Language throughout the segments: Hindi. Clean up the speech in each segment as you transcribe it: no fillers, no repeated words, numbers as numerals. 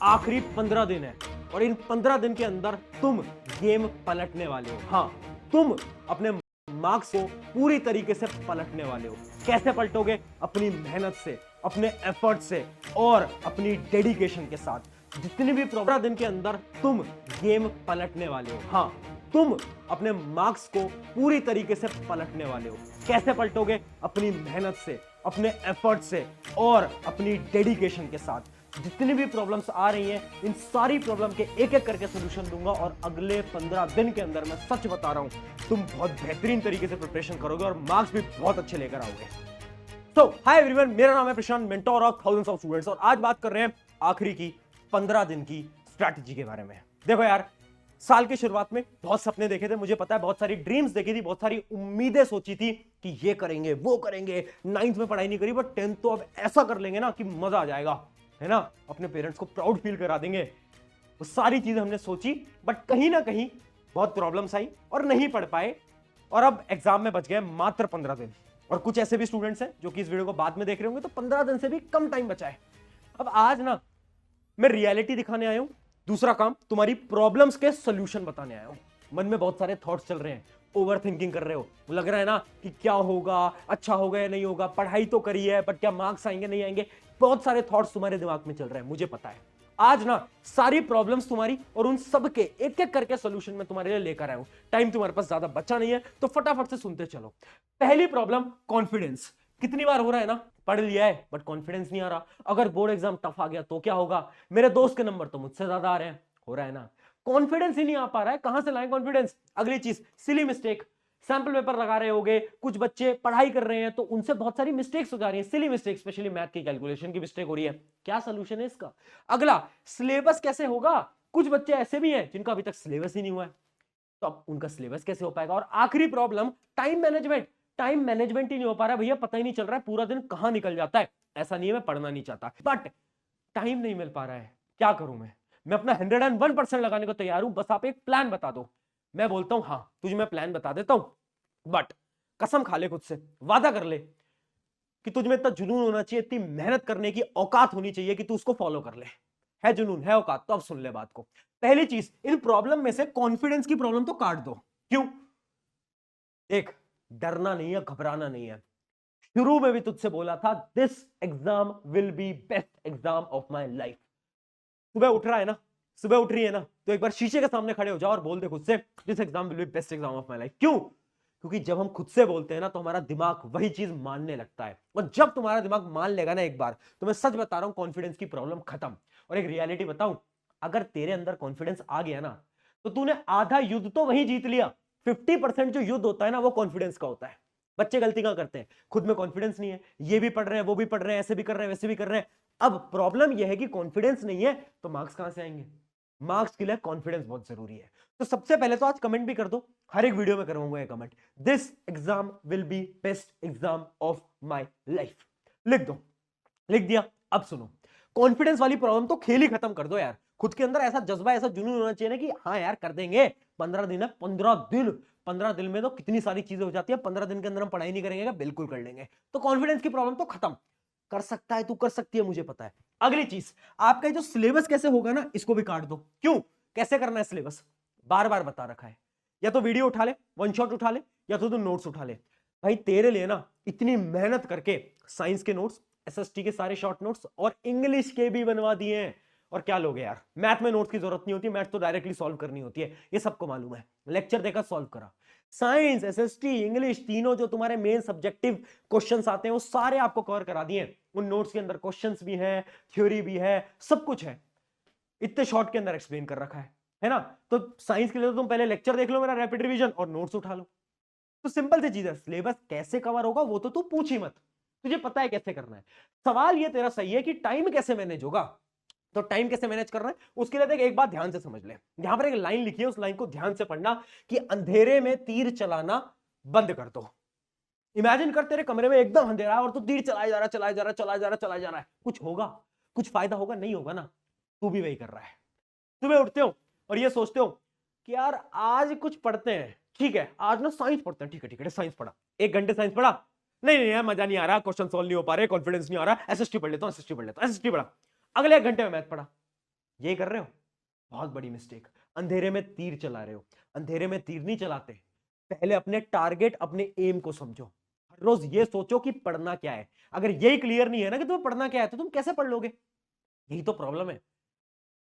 आखिरी 15 दिन है और इन 15 दिन के अंदर तुम गेम पलटने वाले हो। हाँ, तुम अपने मार्क्स को पूरी तरीके से पलटने वाले हो। कैसे पलटोगे? अपनी मेहनत से, अपने एफर्ट से और अपनी डेडिकेशन के साथ। जितनी भी 15 दिन के अंदर तुम गेम पलटने वाले हो। हाँ, तुम अपने मार्क्स को पूरी तरीके से पलटने वाले हो। कैसे पलटोगे? अपनी मेहनत से, अपने एफर्ट से और अपनी डेडिकेशन के साथ। जितनी भी प्रॉब्लम्स आ रही हैं, इन सारी प्रॉब्लम के एक एक करके सोल्यूशन दूंगा और अगले 15 दिन के अंदर मैं सच बता रहा हूं तुम बहुत बेहतरीन तरीके से प्रिपरेशन करोगे और मार्क्स भी बहुत अच्छे लेकर आओगे। तो हाय एवरीवन, मेरा नाम है Prashant, mentor of thousands of students, और आज बात कर रहे हैं आखिरी की 15 दिन की स्ट्रैटेजी के बारे में। देखो यार, साल की शुरुआत में बहुत सपने देखे थे, मुझे पता है, बहुत सारी ड्रीम्स देखी थी, बहुत सारी उम्मीदें सोची थी कि ये करेंगे वो करेंगे। 9th में पढ़ाई नहीं करी, बट 10th तो अब ऐसा कर लेंगे ना कि मजा आ जाएगा, है ना, अपने पेरेंट्स को प्राउड फील करा देंगे। वो सारी चीजें हमने सोची, बट कहीं ना कहीं बहुत प्रॉब्लम्स आई और नहीं पढ़ पाए, और अब एग्जाम में बच गए मात्र 15 दिन। और कुछ ऐसे भी स्टूडेंट्स हैं जो कि इस वीडियो को बाद में देख रहे होंगे, तो 15 दिन से भी कम टाइम बचा है। अब आज ना मैं रियलिटी दिखाने आया हूं, दूसरा काम तुम्हारी प्रॉब्लम्स के सोल्यूशन बताने आया हूं। मन में बहुत सारे थॉट्स चल रहे हैं, ओवर थिंकिंग कर रहे हो, लग रहा है ना कि क्या होगा, अच्छा होगा या नहीं होगा, पढ़ाई तो करी है बट क्या मार्क्स आएंगे नहीं आएंगे, बहुत सारे थॉट्स तुम्हारे दिमाग में चल रहे हैं, मुझे पता है। आज ना सारी प्रॉब्लम्स तुम्हारी और उन सब के एक एक करके सोल्यूशन में तुम्हारे लिए लेकर आया हूं। टाइम तुम्हारे पास ज्यादा बचा नहीं है, तो फटाफट से सुनते चलो। पहली प्रॉब्लम, कॉन्फिडेंस। कितनी बार हो रहा है ना, पढ़ लिया है बट कॉन्फिडेंस नहीं आ रहा। अगर बोर्ड एग्जाम टफ आ गया तो क्या होगा, मेरे दोस्त के नंबर तो मुझसे ज्यादा आ रहे हैं, हो रहा है ना, कॉन्फिडेंस ही नहीं आ पा रहा है। कहां से लाएं कॉन्फिडेंस? अगली चीज, सिली मिस्टेक। सैंपल पेपर लगा रहे होगे, कुछ बच्चे पढ़ाई कर रहे हैं तो उनसे बहुत सारी मिस्टेक्स हो जा रही हैं, सिली मिस्टेक, स्पेशली मैथ की कैलकुलेशन की मिस्टेक हो रही है। क्या सोल्यूशन है इसका? अगला, सिलेबस कैसे होगा? कुछ बच्चे ऐसे भी हैं जिनका अभी तक सिलेबस ही नहीं हुआ है, तो अब उनका सिलेबस कैसे हो पाएगा? और आखिरी problem, time management. Time management ही नहीं हो पा रहा है भैया, पता ही नहीं चल रहा है पूरा दिन कहां निकल जाता है। ऐसा नहीं है मैं पढ़ना नहीं चाहता, बट टाइम नहीं मिल पा रहा है, क्या करूं मैं अपना 101% लगाने को तैयार हूं, बस आप एक प्लान बता दो। मैं बोलता हूं हाँ तुझे मैं प्लान बता देता हूं, बट कसम खा ले खुद से, वादा कर ले कि तुझ में इतना जुनून होना चाहिए, इतनी मेहनत करने की औकात होनी चाहिए कि तू उसको फॉलो कर ले। है जुनून, है औकात, तो अब सुन ले बात को। पहली चीज, इन प्रॉब्लम में से कॉन्फिडेंस की प्रॉब्लम तो काट दो। क्यों? देख, डरना नहीं है, घबराना नहीं है। शुरू में भी तुझसे बोला था, this exam will be best exam of my life. सुबह उठ रहा है ना, सुबह उठ रही है ना, तो एक बार शीशे के सामने खड़े हो जाओ और बोल दे खुद से, this exam will be best exam of my life. क्यों? क्योंकि जब हम खुद से बोलते हैं ना तो हमारा दिमाग वही चीज मानने लगता है, और जब तुम्हारा दिमाग मान लेगा ना एक बार, तो मैं सच बता रहा हूं कॉन्फिडेंस की प्रॉब्लम खत्म। और एक रियलिटी बताऊं, अगर तेरे अंदर कॉन्फिडेंस आ गया ना, तो तूने आधा युद्ध तो वही जीत लिया। 50% जो युद्ध होता है ना, वो कॉन्फिडेंस का होता है। बच्चे गलती क्या करते हैं, खुद में कॉन्फिडेंस नहीं है, ये भी पढ़ रहे हैं वो भी पढ़ रहे हैं, ऐसे भी कर रहे हैं वैसे भी कर रहे हैं। अब प्रॉब्लम यह है कि कॉन्फिडेंस नहीं है, तो मार्क्स कहां से आएंगे? मार्क्स के लिए कॉन्फिडेंस बहुत जरूरी है। तो सबसे पहले तो आज कमेंट भी कर दो, हर एक वीडियो में करूंगा ये comment, this exam will be best exam of my life. लिख दो, लिख दिया। अब सुनो, कॉन्फिडेंस वाली प्रॉब्लम तो खेल ही खत्म कर दो यार। खुद के अंदर ऐसा जज्बा, ऐसा जुनून होना चाहिए ना कि हाँ यार कर देंगे। 15 दिन है, 15 दिन में तो कितनी सारी चीजें हो जाती है। 15 दिन के अंदर हम पढ़ाई नहीं करेंगे, बिल्कुल कर लेंगे। तो कॉन्फिडेंस की प्रॉब्लम तो खत्म। कर सकता है, तू कर सकती है, मुझे पता है। अगली चीज, आपका जो सिलेबस कैसे होगा ना, इसको भी काट दो। क्यों? कैसे करना है सिलेबस, बार बार बता रखा है। या तो वीडियो उठा ले, वन शॉट उठा ले, या तो तू नोट्स उठा ले। भाई तेरे लिए ना इतनी मेहनत करके साइंस के नोट्स, एसएसटी के सारे शॉर्ट नोट्स और इंग्लिश के भी बनवा दिए हैं। और क्या लोगे यार, मैथ में नोट्स की जरूरत नहीं होती, मैथ तो डायरेक्टली सॉल्व करनी होती है, ये सबको मालूम है। लेक्चर देखा, सॉल्व करा। साइंस, एसएसटी, इंग्लिश, तीनों जो तुम्हारे मेन सब्जेक्टिव क्वेश्चंस आते हैं वो सारे आपको कवर करा दिए। उन नोट्स के अंदर क्वेश्चंस भी हैं, थ्योरी भी है, सब कुछ है, इतने शॉर्ट के अंदर एक्सप्लेन कर रखा है ना। तो साइंस के लिए तो तुम पहले लेक्चर देख लो मेरा, रैपिड रिवीजन, और नोट्स उठा लो। तो सिंपल सी चीज है, सिलेबस कैसे कवर होगा वो तो तू पूछ ही मत, तुझे पता है कैसे करना है। सवाल ये तेरा सही है कि टाइम कैसे मैनेज होगा। तो टाइम कैसे मैनेज करना है उसके लिए देख, एक बात ध्यान से समझ ले। यहां पर एक लाइन लिखी है, उस लाइन को ध्यान से पढ़ना कि अंधेरे में तीर चलाना बंद कर दो। इमेजिन कर, तेरे कमरे में एकदम अंधेरा है और तू तीर चलाया जा रहा, चलाया जा रहा, चलाया जा रहा, चलाया जा रहा है, कुछ होगा, कुछ फायदा होगा? नहीं होगा ना। तू भी वही कर रहा है। सुबह उठते हो और ये सोचते हो कि यार आज कुछ पढ़ते हैं, ठीक है, आज ना साइंस पढ़ते हैं, ठीक है ठीक है, साइंस पढ़ा, 1 घंटे साइंस पढ़ा, नहीं नहीं यार मजा नहीं आ रहा, क्वेश्चन सॉल्व नहीं हो पा रहे, कॉन्फिडेंस नहीं आ रहा, एसएसटी पढ़ लेता हूं, एसएसटी पढ़ लेता हूं, एसएसटी पढ़ा। अगले 1 घंटे में मैथ पढ़ा, यही कर रहे हो, बहुत बड़ी मिस्टेक। अंधेरे में तीर चला रहे हो। अंधेरे में तीर नहीं चलाते, पहले अपने टारगेट, अपने एम को समझो। हर रोज ये सोचो कि पढ़ना क्या है। अगर यही क्लियर नहीं है ना कि तुम्हें पढ़ना क्या है, तो तुम कैसे पढ़ लोगे? यही तो प्रॉब्लम है।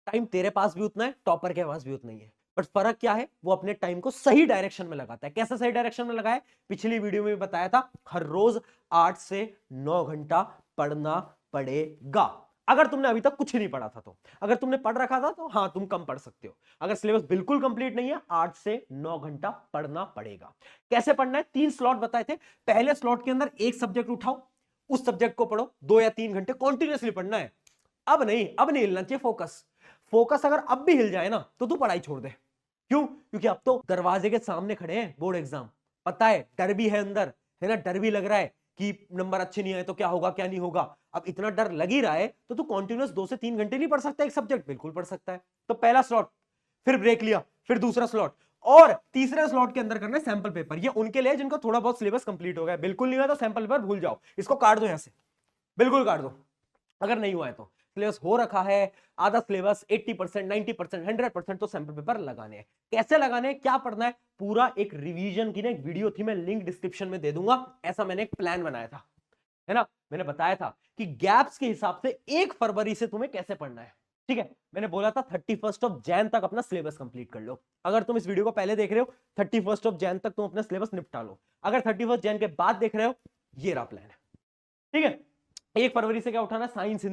टाइम तेरे पास भी उतना है, टॉपर के पास भी उतना ही है, बट फर्क क्या है, वो अपने टाइम को सही डायरेक्शन में लगाता है। कैसे सही डायरेक्शन में लगाए? पिछली वीडियो में भी बताया था, हर रोज 8 से 9 घंटा पढ़ना पड़ेगा। अगर तुमने अभी तक कुछ नहीं पढ़ा था तो, अगर तुमने पढ़ रखा था तो हाँ तुम कम पढ़ सकते हो। अगर सिलेबस बिल्कुल कंप्लीट नहीं है, 8 से 9 घंटा पढ़ना पड़ेगा। कैसे पढ़ना है? 3 स्लॉट बताए थे। पहले स्लॉट के अंदर एक सब्जेक्ट उठाओ, उस सब्जेक्ट को पढ़ो 2 या 3 घंटे कॉन्टिन्यूसली पढ़ना है। अब नहीं हिलना चाहिए फोकस। फोकस अगर अब भी हिल जाए ना तो तू पढ़ाई छोड़ दे। क्यों? क्योंकि अब तो दरवाजे के सामने खड़े हैं बोर्ड एग्जाम। पता है, डर भी है अंदर, है ना, डर भी लग रहा है कि नंबर अच्छे नहीं आए तो क्या होगा क्या नहीं होगा। अब इतना डर लग ही रहा है तो तू कॉन्टिन्यूस 2 से 3 घंटे नहीं पढ़ सकता एक सब्जेक्ट? बिल्कुल पढ़ सकता है। तो पहला स्लॉट, फिर ब्रेक लिया, फिर दूसरा स्लॉट, और तीसरे स्लॉट के अंदर करना है सैंपल पेपर। ये उनके लिए जिनको थोड़ा बहुत सिलेबस कंप्लीट हो गया। बिल्कुल नहीं हुआ तो सैंपल पेपर भूल जाओ, इसको काट दो यहां से, बिल्कुल काट दो। अगर नहीं हुआ है तो सिलेबस हो रखा है, आधा सिलेबस 80%, 90%, 100%, तो सैंपल पेपर लगाने हैं। कैसे लगाने हैं, क्या पढ़ना है, पूरा एक रिवीजन की ना एक वीडियो थी, मैं लिंक डिस्क्रिप्शन में दे दूंगा। ऐसा मैंने एक प्लान बनाया था, है ना। मैंने बताया था कि गैप्स के हिसाब से 1 फरवरी से तुम्हें कैसे पढ़ना है। ठीक है, मैंने बोला था 31 जैन तक अपना सिलेबस कंप्लीट कर लो। अगर तुम इस वीडियो को पहले देख रहे हो, 31 जैन तक तुम अपना सिलेबस निपटा लो। अगर 31 जैन के बाद देख रहे हो, ये रहा प्लान है। ठीक है, 1 फरवरी से क्या उठाना, साइंस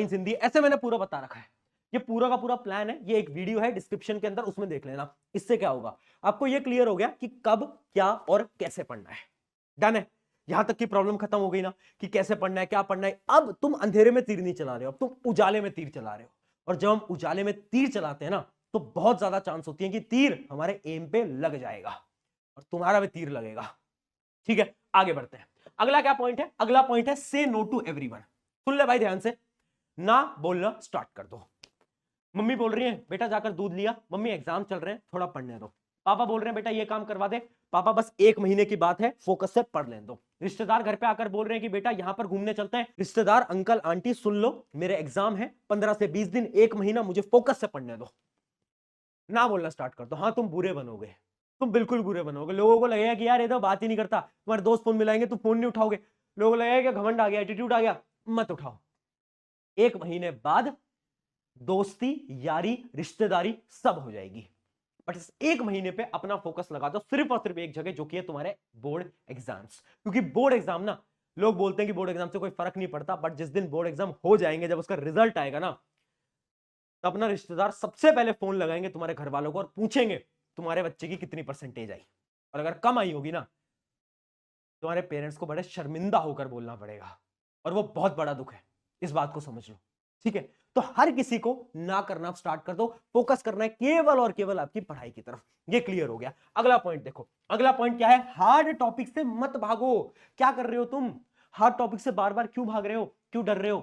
हिंदी, ऐसे मैंने पूरा बता रखा है। ये पूरा का पूरा प्लान है। ये एक वीडियो है डिस्क्रिप्शन के अंदर, उसमें देख लेना। इससे क्या होगा, आपको ये क्लियर हो गया कि कब, क्या और कैसे पढ़ना है। डन है? यहां तक की प्रॉब्लम खत्म हो गई ना, कि कैसे पढ़ना है, क्या पढ़ना है। अब तुम अंधेरे में तीर नहीं चला रहे हो, अब तुम उजाले में तीर चला रहे हो। और जब हम उजाले में तीर चलाते हैं ना, तो बहुत ज्यादा चांस होती है कि तीर हमारे एम पे लग जाएगा और तुम्हारा भी तीर लगेगा। ठीक है, आगे बढ़ते हैं। अगला क्या पॉइंट है? अगला पॉइंट है से नो टू एवरीवन। सुन ले भाई ध्यान से, ना बोलना स्टार्ट कर दो। मम्मी बोल रही है बेटा जाकर दूध लिया, मम्मी एग्जाम चल रहे हैं थोड़ा पढ़ने दो। पापा बोल रहे हैं बेटा ये काम करवा दे, पापा बस 1 महीने की बात है फोकस से पढ़ लेने दो। रिश्तेदार घर पे आकर बोल रहे हैं कि बेटा यहां पर घूमने चलते हैं, रिश्तेदार अंकल आंटी सुन लो मेरे एग्जाम है 15 से 20 दिन, 1 महीना, मुझे फोकस से पढ़ने दो। ना बोलना स्टार्ट कर दो। हाँ तुम बुरे बनोगे, तुम बिल्कुल बुरे बनोगे। लोगों को लगेगा कि यार ये तो बात ही नहीं करता, तुम्हारे दोस्त फोन मिलाएंगे तो फोन नहीं उठाओगे, लोगों को लगेगा कि घमंड आ गया, एटीट्यूड आ गया, मत उठाओ। 1 महीने बाद दोस्ती, यारी, रिश्तेदारी सब हो जाएगी। बट इस 1 महीने पे अपना फोकस लगा दो सिर्फ और सिर्फ एक जगह, जो कि है तुम्हारे बोर्ड एग्जाम्स। क्योंकि बोर्ड एग्जाम ना, लोग बोलते हैं कि बोर्ड एग्जाम से कोई फर्क नहीं पड़ता, बट जिस दिन बोर्ड एग्जाम हो जाएंगे, जब उसका रिजल्ट आएगा ना, तब अपना रिश्तेदार सबसे पहले फोन लगाएंगे तुम्हारे घर वालों को और पूछेंगे तुम्हारे बच्चे की कितनी परसेंटेज आई। और अगर कम आई होगी ना, तुम्हारे पेरेंट्स को बड़े शर्मिंदा होकर बोलना पड़ेगा, और वो बहुत बड़ा दुख है, इस बात को समझ लो। ठीक है, तो हर किसी को ना करना स्टार्ट कर दो, फोकस करना है केवल और केवल आपकी पढ़ाई की तरफ। ये क्लियर हो गया। अगला पॉइंट देखो, अगला पॉइंट क्या है, हार्ड टॉपिक से मत भागो। क्या कर रहे हो तुम, हार्ड टॉपिक से बार बार क्यों भाग रहे हो, क्यों डर रहे हो?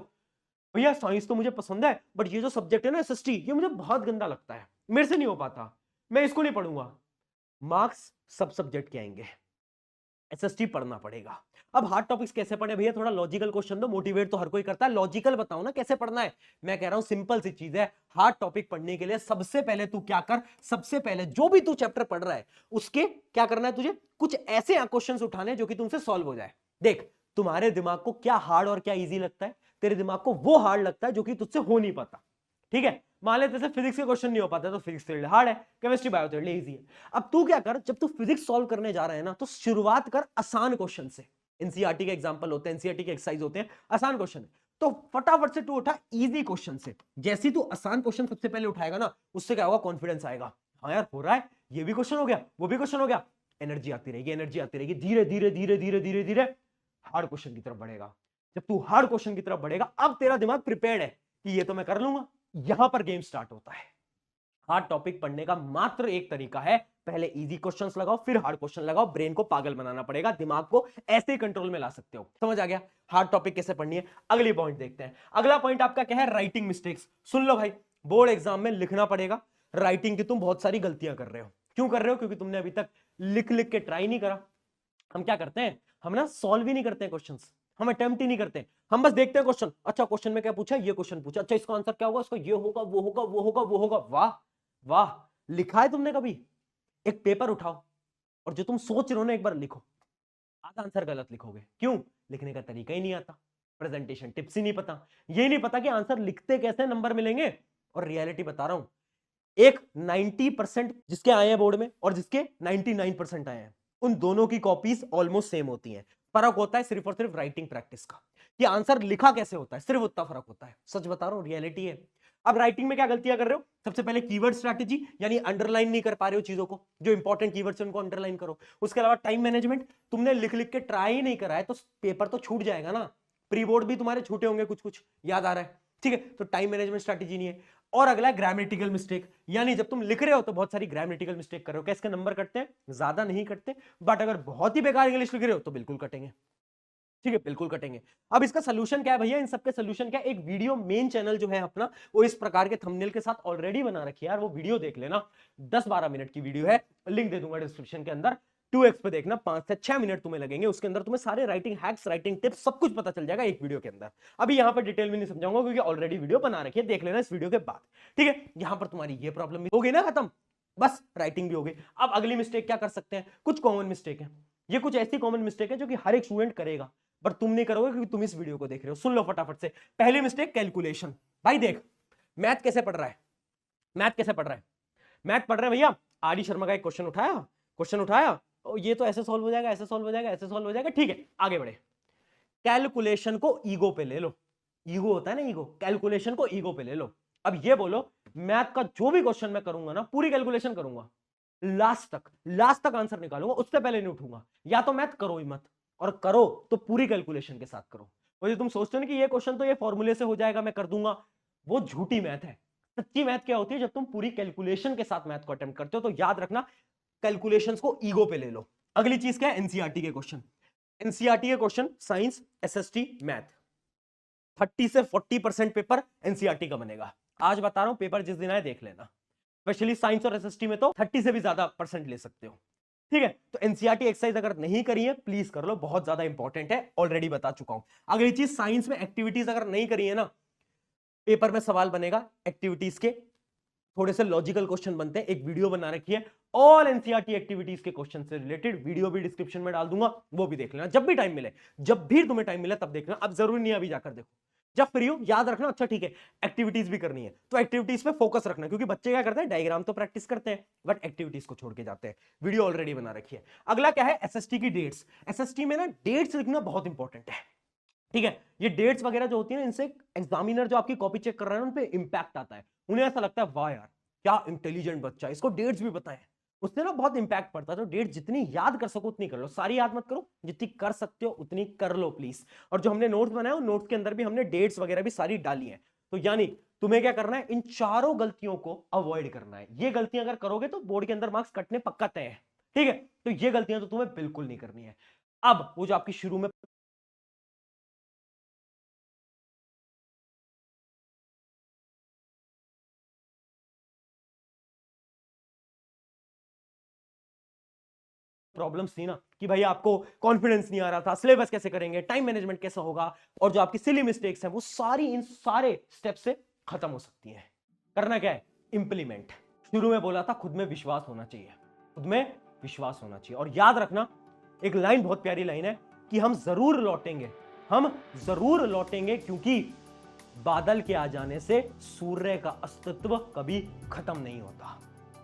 भैया साइंस तो मुझे पसंद है, बट ये जो सब्जेक्ट है ना एसएसटी, ये मुझे बहुत गंदा लगता है, मेरे से नहीं हो पाता, मैं इसको नहीं पढ़ूंगा। मार्क्स सब सब्जेक्ट के आएंगे, एसएसटी पढ़ना पड़ेगा। अब हार्ड टॉपिक्स कैसे पढ़े भैया, थोड़ा लॉजिकल क्वेश्चन दो, मोटिवेट तो हर कोई करता है, लॉजिकल बताओ ना कैसे पढ़ना है। मैं कह रहा हूं सिंपल सी चीज है, हार्ड टॉपिक पढ़ने के लिए सबसे पहले तू क्या कर, सबसे पहले जो भी तू चैप्टर पढ़ रहा है उसके क्या करना है, तुझे कुछ ऐसे क्वेश्चंस उठाने जो कि तुमसे सॉल्व हो जाए। देख, तुम्हारे दिमाग को क्या हार्ड और क्या इजी लगता है, तेरे दिमाग को वो हार्ड लगता है जो कि तुझसे हो नहीं पाता। ठीक है, मान ले जैसे फिजिक्स के क्वेश्चन नहीं हो पाता तो फिजिक्स तेरे लिए हार्ड है, केमिस्ट्री बायो तेरे लिए इजी है। अब तू क्या कर, जब तू फिजिक्स सॉल्व करने जा रहा है ना, तो शुरुआत कर आसान क्वेश्चन से। एनसीईआरटी के एग्जांपल होते हैं, एनसीईआरटी के एक्सरसाइज होते हैं, आसान क्वेश्चन है, तो फटाफट से तू उठा इजी क्वेश्चन से। जैसे तू आसान क्वेश्चन सबसे पहले उठाएगा ना, उससे क्या होगा, कॉन्फिडेंस आएगा, हाँ यार हो रहा है, ये भी क्वेश्चन हो गया, वो भी क्वेश्चन हो गया, एनर्जी आती रहेगी, एनर्जी आती रहेगी, धीरे धीरे धीरे धीरे धीरे धीरे हार्ड क्वेश्चन की तरफ बढ़ेगा। जब तू हार्ड क्वेश्चन की तरफ बढ़ेगा, अब तेरा दिमाग प्रिपेयर्ड है कि ये तो मैं कर लूंगा, यहां पर गेम स्टार्ट होता है। हार्ड टॉपिक पढ़ने का मात्र एक तरीका है, पहले इजी क्वेश्चंस लगाओ, फिर हार्ड क्वेश्चन लगाओ, ब्रेन को पागल बनाना पड़ेगा, दिमाग को ऐसे ही कंट्रोल में ला सकते हो। समझ आ गया हार्ड टॉपिक कैसे पढ़नी है? अगली पॉइंट देखते हैं। अगला पॉइंट आपका क्या है, राइटिंग मिस्टेक्स। सुन लो भाई, बोर्ड एग्जाम में लिखना पड़ेगा, राइटिंग की तुम बहुत सारी गलतियां कर रहे हो। क्यों कर रहे हो? क्योंकि तुमने अभी तक लिख लिख के ट्राई नहीं करा। हम क्या करते हैं, हम ना सॉल्व ही नहीं करते हैं क्वेश्चंस, हम अटेम्प्ट ही नहीं करते, हम बस देखते हैं क्वेश्चन, अच्छा क्वेश्चन में क्या पूछा, ये क्वेश्चन पूछा, अच्छा इसका आंसर क्या होगा, इसका ये होगा, वो होगा, वो होगा, वो होगा। वाह वाह, लिखा है तुमने कभी? एक पेपर उठाओ और जो तुम सोच रहे हो ना एक बार लिखो, आधा आंसर गलत लिखोगे। क्यों? लिखने का तरीका ही नहीं आता, प्रेजेंटेशन टिप्स ही नहीं पता, ये नहीं पता कि आंसर लिखते कैसे नंबर मिलेंगे। और रियलिटी बता रहा हूं, एक 90% जिसके आए हैं बोर्ड में और जिसके 99% आए हैं, उन दोनों की कॉपीज ऑलमोस्ट सेम होती हैं। फर्क होता है सिर्फ और सिर्फ राइटिंग प्रैक्टिस का, कि आंसर लिखा कैसे होता है, सिर्फ उतना फर्क होता है। सच बता रहा हूं, रियलिटी है। अब राइटिंग में क्या गलतियां कर रहे हो? सबसे पहले कीवर्ड स्ट्रैटेजी, यानी अंडरलाइन नहीं कर पा रहे हो चीजों को, जो इंपॉर्टेंट कीवर्ड्स हैं उनको अंडरलाइन करो। उसके अलावा टाइम मैनेजमेंट, तुमने लिख लिख के ट्राई ही नहीं करा है तो पेपर तो छूट जाएगा ना। प्री बोर्ड भी तुम्हारे छूटे होंगे, कुछ कुछ याद आ रहा है, ठीक है? तो टाइम मैनेजमेंट स्ट्रैटेजी नहीं है। और अगला है ग्रामेटिकल मिस्टेक, यानी जब तुम लिख रहे हो तो बहुत सारी ग्रामेटिकल मिस्टेक कर रहे हो। कैसे नंबर कटते हैं? ज्यादा नहीं कटते, बट अगर बहुत ही बेकार इंग्लिश लिख रहे हो तो बिल्कुल कटेंगे, ठीक है? बिल्कुल कटेंगे। अब इसका सोल्यूशन क्या है भैया? इन सबके सोल्यूशन क्या है? एक वीडियो मेन चैनल जो है अपना, वो इस प्रकार के थंबनेल के साथ ऑलरेडी बना रखी है यार, वो वीडियो देख लेना, 10-12 मिनट की वीडियो है, लिंक दे दूंगा डिस्क्रिप्शन के अंदर। 2x पे देखना, 5 से 6 मिनट तुम्हें लगेंगे, उसके अंदर तुम्हें सारे राइटिंग हैक्स, राइटिंग टिप्स, सब कुछ पता चल जाएगा एक वीडियो के अंदर। अभी यहां पर डिटेल में नहीं समझाऊंगा क्योंकि ऑलरेडी वीडियो बना रखी है, देख लेना इस वीडियो के बाद, ठीक है? यहां पर तुम्हारी ये प्रॉब्लम भी हो गई ना खत्म, बस राइटिंग भी हो गई। अब अगली मिस्टेक क्या कर सकते हैं? कुछ कॉमन मिस्टेक है, ये कुछ ऐसी कॉमन मिस्टेक है जो कि हर एक स्टूडेंट करेगा, पर तुम नहीं करोगे क्योंकि तुम इस वीडियो को देख रहे हो। सुन लो फटाफट से। पहली मिस्टेक, कैलकुलेशन। भाई देख, मैथ कैसे पढ़ रहा है, मैथ कैसे पढ़ रहा है? मैथ पढ़ रहे हैं भैया, आर डी शर्मा का एक क्वेश्चन उठाया, क्वेश्चन उठाया, ये तो ऐसे सॉल्व हो जाएगा, ऐसे सॉल्व हो जाएगा, ऐसे सॉल्व हो जाएगा, ठीक है, आगे बढ़े। कैलकुलेशन को ईगो पे ले लो, ईगो होता है ना, ईगो, कैलकुलेशन को ईगो पे ले लो। अब ये बोलो, मैथ का जो भी क्वेश्चन मैं करूंगा ना, पूरी कैलकुलेशन करूंगा, लास्ट तक आंसर निकालूंगा, उससे पहले नहीं उठूंगा। या तो मैथ करो ही मत, और करो तो पूरी कैलकुलेशन के साथ करो। वो जो तुम सोचते हो ना कि ये क्वेश्चन तो ये फॉर्मूले से हो जाएगा, मैं कर दूंगा, वो झूठी मैथ है। सच्ची मैथ क्या होती है? जब तुम पूरी कैलकुलेशन के साथ मैथ को अटेम्प्ट करते हो। तो याद रखना, कैलकुलेशंस को ईगो पे ले लो। अगली चीज क्या है? एनसीईआरटी के क्वेश्चन। एनसीईआरटी के क्वेश्चन, साइंस, एसएसटी, मैथ, 30 से 40% पेपर एनसीईआरटी का बनेगा। आज बता रहा हूं, पेपर जिस दिन आए देख लेना। स्पेशली साइंस और एसएसटी में तो 30 से भी ज्यादा परसेंट ले सकते हो, ठीक है? तो एनसीईआरटी एक्सरसाइज अगर नहीं करी है, प्लीज कर लो, बहुत ज्यादा इंपॉर्टेंट है, ऑलरेडी बता चुका हूं। अगली चीज, साइंस में एक्टिविटीज अगर नहीं करी है ना, पेपर में सवाल बनेगा एक्टिविटीज के, थोड़े से लॉजिकल क्वेश्चन बनते हैं, एक वीडियो बना रखी है ऑल एनसीईआरटी एक्टिविटीज के क्वेश्चन से रिलेटेड, वीडियो भी डिस्क्रिप्शन में डाल दूंगा, वो भी देख लेना जब भी टाइम मिले, जब भी तुम्हें टाइम मिले तब देखना। अब जरूरी नहीं अभी जाकर देखो, जब फ्री हो। याद रखना, अच्छा ठीक है, एक्टिविटीज भी करनी है तो एक्टिविटीज पे फोकस रखना, क्योंकि बच्चे क्या करते हैं, डायग्राम तो प्रैक्टिस करते हैं बट एक्टिविटीज को छोड़ के जाते हैं। वीडियो ऑलरेडी बना रखी है। अगला क्या है? एसएसटी की डेट्स। एसएसटी में ना डेट्स लिखना बहुत इंपॉर्टेंट है, ठीक है? ये डेट्स वगैरह जो होती है ना, इनसे एग्जामिनर जो आपकी कॉपी चेक कर रहा है ना, उन पे इंपैक्ट आता है। उन्हें ऐसा लगता है वाह यार क्या इंटेलिजेंट बच्चा है, इसको डेट्स भी पता है, उससे ना बहुत इंपैक्ट पड़ता है। तो डेट जितनी याद कर सको उतनी कर लो, सारी याद मत करो, जितनी कर सकते हो उतनी कर लो प्लीज। और जो हमने नोट्स बनाए, नोट्स के अंदर भी हमने डेट्स वगैरह भी सारी डाली है। तो यानी तुम्हें क्या करना है? इन चारों गलतियों को अवॉइड करना है। ये गलतियां अगर करोगे तो बोर्ड के अंदर मार्क्स कटने पक्का तय है, ठीक है? तो ये गलतियां तो तुम्हें बिल्कुल नहीं करनी है। अब वो जो आपकी शुरू में प्रॉब्लम्स थी ना, कि भाई आपको कॉन्फिडेंस नहीं आ रहा था, सिलेबस कैसे करेंगे, टाइम मैनेजमेंट कैसा होगा, और जो आपकी सिली मिस्टेक्स हैं, वो सारी इन सारे स्टेप से खत्म हो सकती हैं। करना क्या है? इंप्लीमेंट। शुरू में बोला था, खुद में विश्वास होना चाहिए, खुद में विश्वास होना चाहिए। और याद रखना, एक लाइन बहुत प्यारी लाइन है कि हम जरूर लौटेंगे, हम जरूर लौटेंगे, क्योंकि बादल के आ जाने से सूर्य का अस्तित्व कभी खत्म नहीं होता,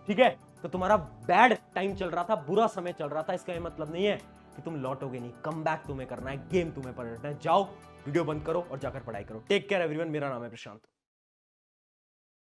ठीक है? तो तुम्हारा बैड टाइम चल रहा था, बुरा समय चल रहा था, इसका ये मतलब नहीं है कि तुम लौटोगे नहीं। कम बैक तुम्हें करना है, गेम तुम्हें पलटना है। जाओ, वीडियो बंद करो और जाकर पढ़ाई करो। टेक केयर एवरीवन, मेरा नाम है प्रशांत।